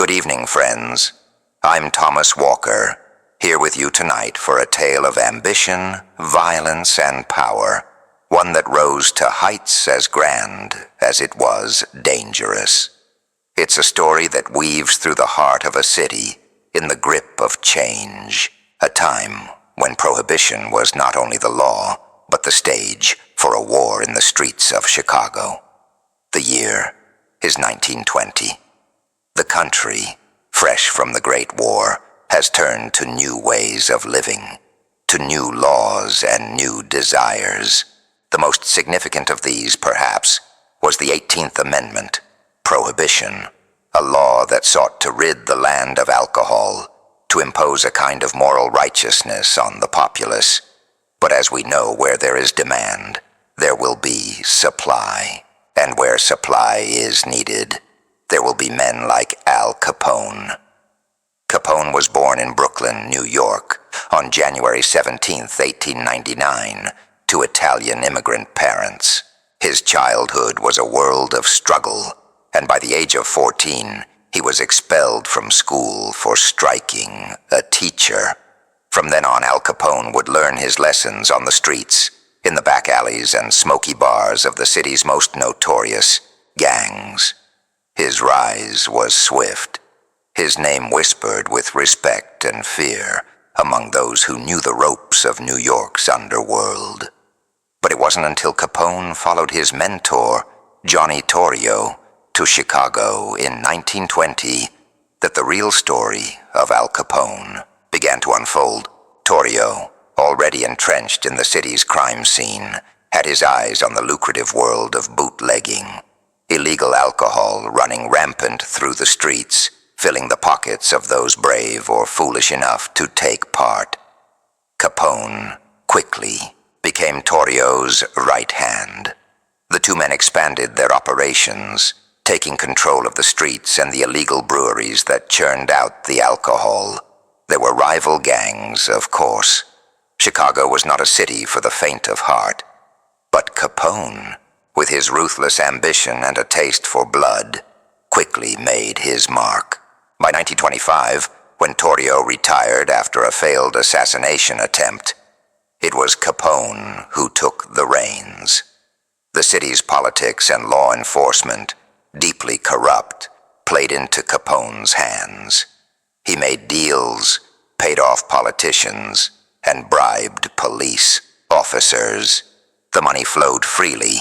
Good evening, friends. I'm Thomas Walker, here with you tonight for a tale of ambition, violence, and power, one that rose to heights as grand as it was dangerous. It's a story that weaves through the heart of a city in the grip of change, a time when prohibition was not only the law, but the stage for a war in the streets of Chicago. The year is 1920. The country, fresh from the Great War, has turned to new ways of living, to new laws and new desires. The most significant of these, perhaps, was the 18th Amendment, Prohibition, a law that sought to rid the land of alcohol, to impose a kind of moral righteousness on the populace. But as we know, where there is demand, there will be supply, and where supply is needed, there will be men like Al Capone. Capone was born in Brooklyn, New York, on January 17, 1899, to Italian immigrant parents. His childhood was a world of struggle, and by the age of 14, he was expelled from school for striking a teacher. From then on, Al Capone would learn his lessons on the streets, in the back alleys and smoky bars of the city's most notorious gangs. His rise was swift, his name whispered with respect and fear among those who knew the ropes of New York's underworld. But it wasn't until Capone followed his mentor, Johnny Torrio, to Chicago in 1920 that the real story of Al Capone began to unfold. Torrio, already entrenched in the city's crime scene, had his eyes on the lucrative world of bootlegging. Illegal alcohol running rampant through the streets, filling the pockets of those brave or foolish enough to take part. Capone quickly became Torrio's right hand. The two men expanded their operations, taking control of the streets and the illegal breweries that churned out the alcohol. There were rival gangs, of course. Chicago was not a city for the faint of heart. But Capone, with his ruthless ambition and a taste for blood, quickly made his mark. By 1925, when Torrio retired after a failed assassination attempt, it was Capone who took the reins. The city's politics and law enforcement, deeply corrupt, played into Capone's hands. He made deals, paid off politicians, and bribed police officers. The money flowed freely,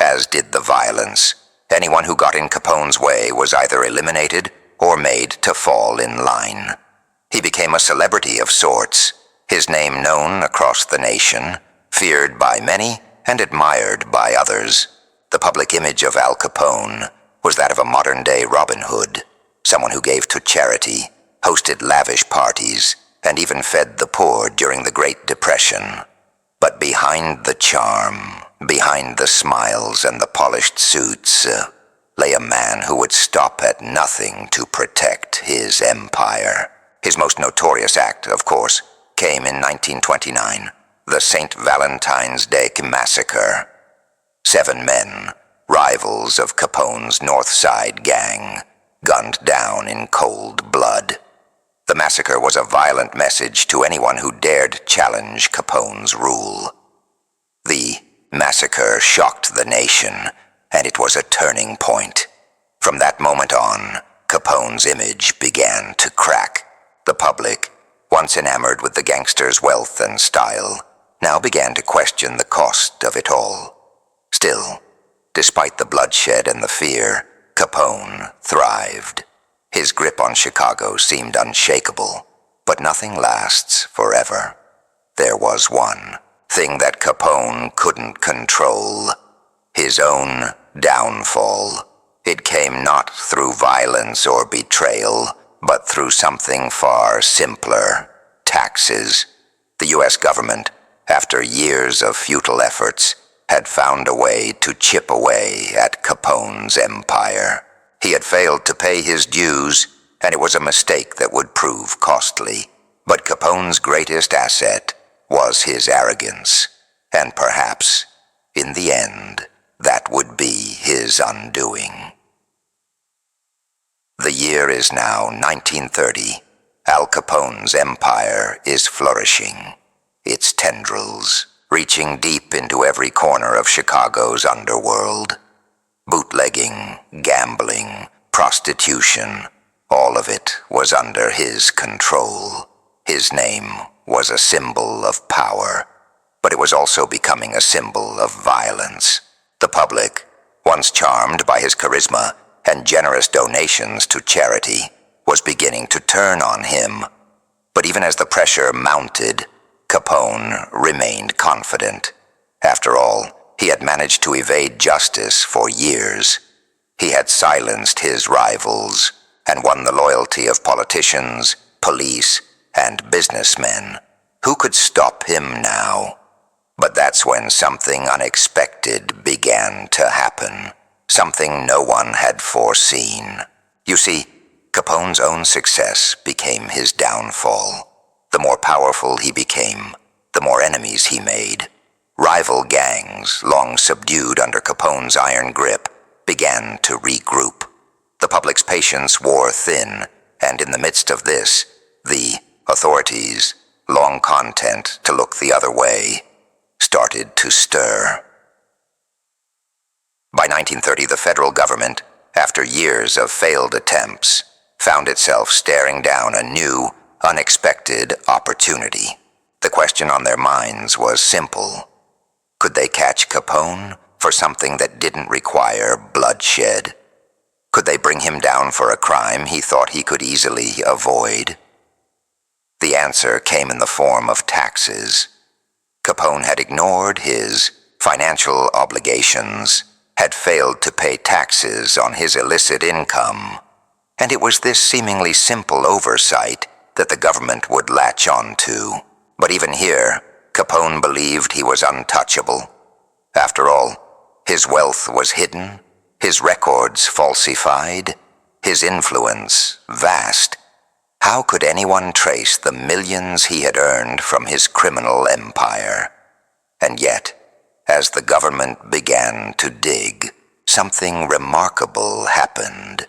as did the violence. Anyone who got in Capone's way was either eliminated or made to fall in line. He became a celebrity of sorts, his name known across the nation, feared by many and admired by others. The public image of Al Capone was that of a modern-day Robin Hood, someone who gave to charity, hosted lavish parties, and even fed the poor during the Great Depression. But behind the charm, behind the smiles and the polished suits, lay a man who would stop at nothing to protect his empire. His most notorious act, of course, came in 1929, the St. Valentine's Day Massacre. 7 men, rivals of Capone's North Side gang, gunned down in cold blood. The massacre was a violent message to anyone who dared challenge Capone's rule. The massacre shocked the nation, and it was a turning point. From that moment on, Capone's image began to crack. The public, once enamored with the gangster's wealth and style, now began to question the cost of it all. Still, despite the bloodshed and the fear, Capone thrived. His grip on Chicago seemed unshakable, but nothing lasts forever. There was one thing that Capone couldn't control: his own downfall. It came not through violence or betrayal, but through something far simpler: taxes. The U.S. government, after years of futile efforts, had found a way to chip away at Capone's empire. He had failed to pay his dues, and it was a mistake that would prove costly. But Capone's greatest asset was his arrogance, and perhaps, in the end, that would be his undoing. The year is now 1930. Al Capone's empire is flourishing, its tendrils reaching deep into every corner of Chicago's underworld. Bootlegging, gambling, prostitution, all of it was under his control. His name was a symbol of power, but it was also becoming a symbol of violence. The public, once charmed by his charisma and generous donations to charity, was beginning to turn on him. But even as the pressure mounted, Capone remained confident. After all, he had managed to evade justice for years. He had silenced his rivals and won the loyalty of politicians, police, and businessmen. Who could stop him now? But that's when something unexpected began to happen, something no one had foreseen. You see, Capone's own success became his downfall. The more powerful he became, the more enemies he made. Rival gangs, long subdued under Capone's iron grip, began to regroup. The public's patience wore thin, and in the midst of this, the authorities, long content to look the other way, started to stir. By 1930, the federal government, after years of failed attempts, found itself staring down a new, unexpected opportunity. The question on their minds was simple. Could they catch Capone for something that didn't require bloodshed? Could they bring him down for a crime he thought he could easily avoid? The answer came in the form of taxes. Capone had ignored his financial obligations, had failed to pay taxes on his illicit income, and it was this seemingly simple oversight that the government would latch on to. But even here, Capone believed he was untouchable. After all, his wealth was hidden, his records falsified, his influence vast. How could anyone trace the millions he had earned from his criminal empire? And yet, as the government began to dig, something remarkable happened.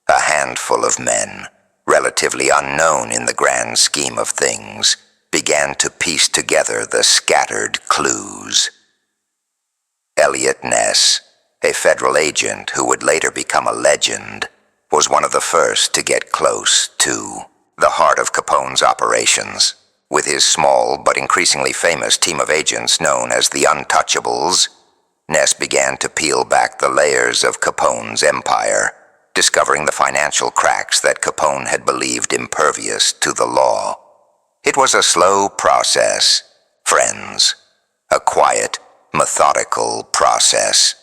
A handful of men, relatively unknown in the grand scheme of things, began to piece together the scattered clues. Elliot Ness, a federal agent who would later become a legend, was one of the first to get close to the heart of Capone's operations. With his small but increasingly famous team of agents known as the Untouchables, Ness began to peel back the layers of Capone's empire, discovering the financial cracks that Capone had believed impervious to the law. It was a slow process, friends, a quiet, methodical process.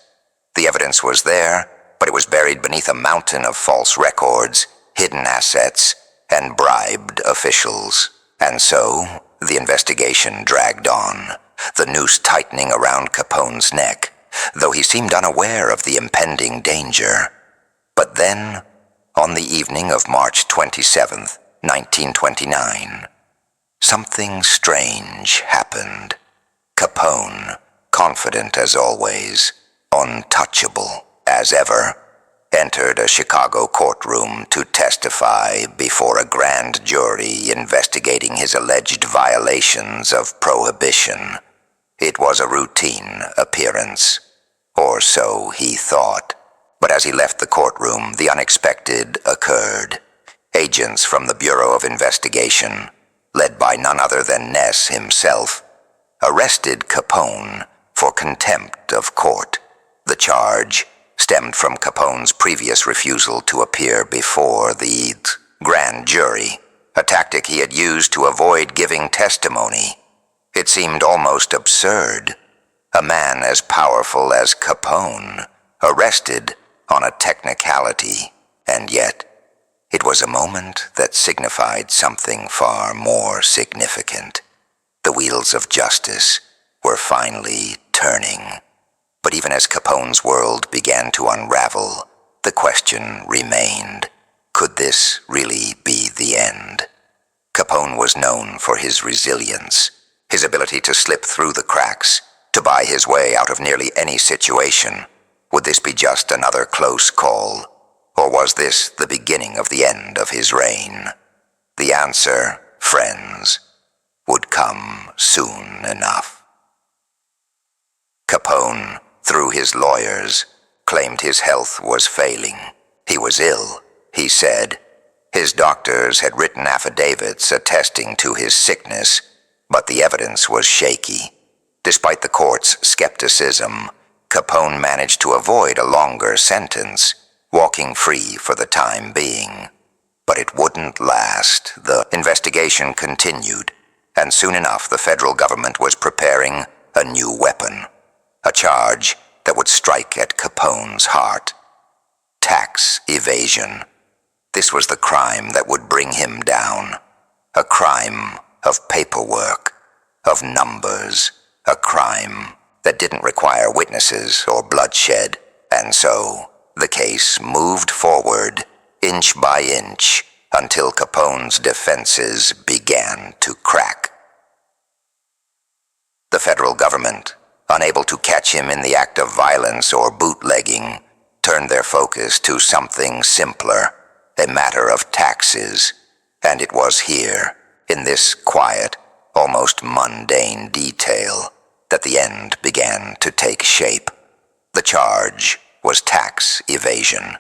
The evidence was there, but it was buried beneath a mountain of false records, hidden assets, and bribed officials. And so, the investigation dragged on, the noose tightening around Capone's neck, though he seemed unaware of the impending danger. But then, on the evening of March 27th, 1929, something strange happened. Capone, confident as always, untouchable as ever, entered a Chicago courtroom to testify before a grand jury investigating his alleged violations of prohibition. It was a routine appearance, or so he thought. But as he left the courtroom, the unexpected occurred. Agents from the Bureau of Investigation, led by none other than Ness himself, arrested Capone for contempt of court. The charge stemmed from Capone's previous refusal to appear before the grand jury, a tactic he had used to avoid giving testimony. It seemed almost absurd. A man as powerful as Capone, arrested on a technicality, and yet it was a moment that signified something far more significant. The wheels of justice were finally turning. But even as Capone's world began to unravel, the question remained, could this really be the end? Capone was known for his resilience, his ability to slip through the cracks, to buy his way out of nearly any situation. Would this be just another close call? Or was this the beginning of the end of his reign? The answer, friends, would come soon enough. Capone, through his lawyers, claimed his health was failing. He was ill, he said. His doctors had written affidavits attesting to his sickness, but the evidence was shaky. Despite the court's skepticism, Capone managed to avoid a longer sentence, walking free for the time being. But it wouldn't last. The investigation continued, and soon enough the federal government was preparing a new weapon, a charge that would strike at Capone's heart. Tax evasion. This was the crime that would bring him down. A crime of paperwork, of numbers, a crime that didn't require witnesses or bloodshed. And so, the case moved forward, inch by inch, until Capone's defenses began to crack. The federal government, unable to catch him in the act of violence or bootlegging, turned their focus to something simpler, a matter of taxes. And it was here, in this quiet, almost mundane detail, that the end began to take shape. The charge was tax evasion.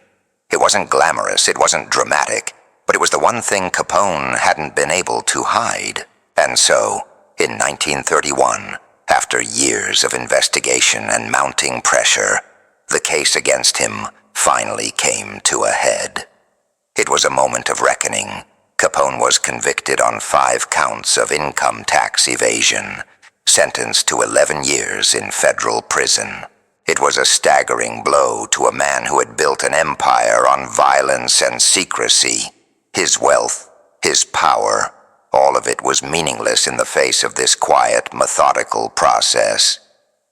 It wasn't glamorous, it wasn't dramatic, but it was the one thing Capone hadn't been able to hide. And so, in 1931, after years of investigation and mounting pressure, the case against him finally came to a head. It was a moment of reckoning. Capone was convicted on 5 counts of income tax evasion, sentenced to 11 years in federal prison. It was a staggering blow to a man who had built an empire on violence and secrecy. His wealth, his power, all of it was meaningless in the face of this quiet, methodical process.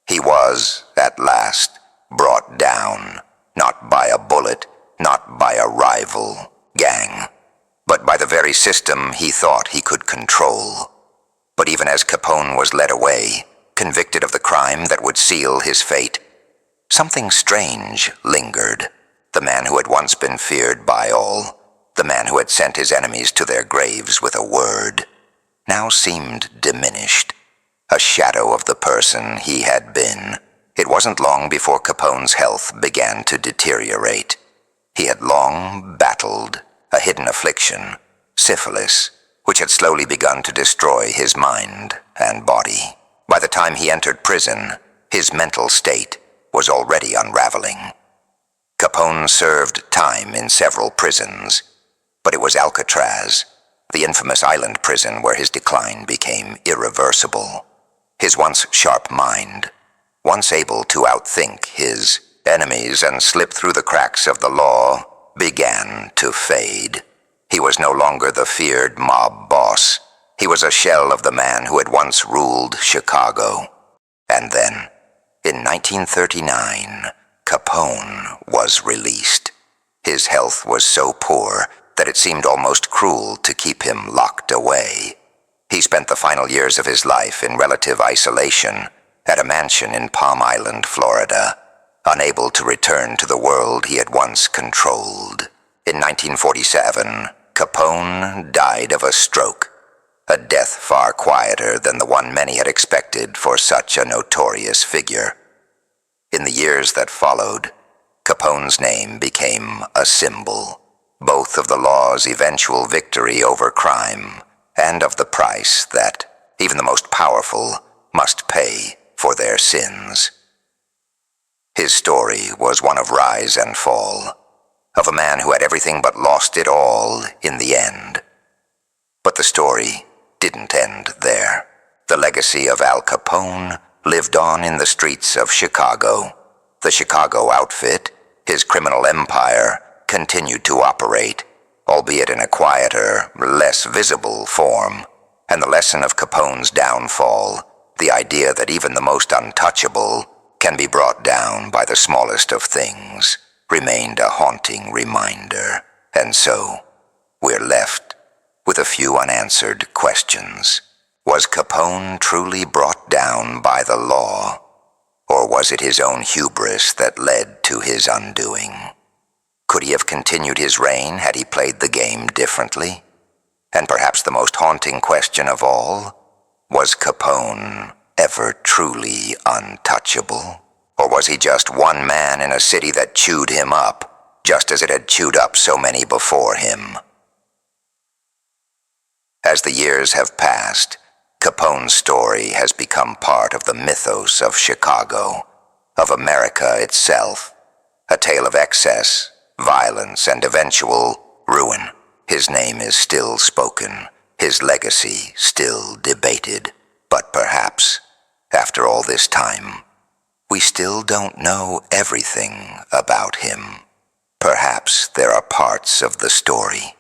He was, at last, brought down, not by a bullet, not by a rival gang, but by the very system he thought he could control. But even as Capone was led away, convicted of the crime that would seal his fate, something strange lingered. The man who had once been feared by all, the man who had sent his enemies to their graves with a word, now seemed diminished, a shadow of the person he had been. It wasn't long before Capone's health began to deteriorate. He had long battled a hidden affliction, syphilis, which had slowly begun to destroy his mind and body. By the time he entered prison, his mental state was already unraveling. Capone served time in several prisons, but it was Alcatraz, the infamous island prison where his decline became irreversible. His once sharp mind, once able to outthink his enemies and slip through the cracks of the law, began to fade. He was no longer the feared mob boss. He was a shell of the man who had once ruled Chicago. And then, in 1939, Capone was released. His health was so poor that it seemed almost cruel to keep him locked away. He spent the final years of his life in relative isolation at a mansion in Palm Island, Florida, unable to return to the world he had once controlled. In 1947, Capone died of a stroke, a death far quieter than the one many had expected for such a notorious figure. In the years that followed, Capone's name became a symbol, both of the law's eventual victory over crime and of the price that even the most powerful must pay for their sins. His story was one of rise and fall, of a man who had everything but lost it all in the end. But the story didn't end there. The legacy of Al Capone lived on in the streets of Chicago. The Chicago outfit, his criminal empire, continued to operate, albeit in a quieter, less visible form. And the lesson of Capone's downfall, the idea that even the most untouchable can be brought down by the smallest of things, remained a haunting reminder. And so, we're left with a few unanswered questions. Was Capone truly brought down by the law, or was it his own hubris that led to his undoing? Could he have continued his reign had he played the game differently? And perhaps the most haunting question of all, was Capone ever truly untouchable? Or was he just one man in a city that chewed him up, just as it had chewed up so many before him? As the years have passed, Capone's story has become part of the mythos of Chicago, of America itself, a tale of excess, violence, and eventual ruin. His name is still spoken, his legacy still debated, but perhaps, after all this time, we still don't know everything about him. Perhaps there are parts of the story,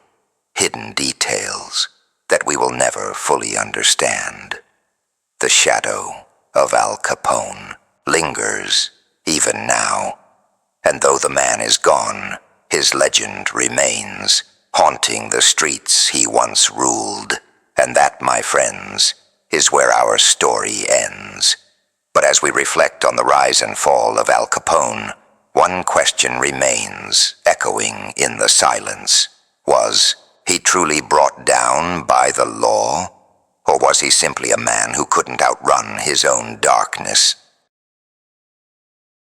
hidden details, that we will never fully understand. The shadow of Al Capone lingers even now, and though the man is gone, his legend remains, haunting the streets he once ruled. And that, my friends, is where our story ends. But as we reflect on the rise and fall of Al Capone, one question remains, echoing in the silence. Was he truly brought down by the law? Or was he simply a man who couldn't outrun his own darkness?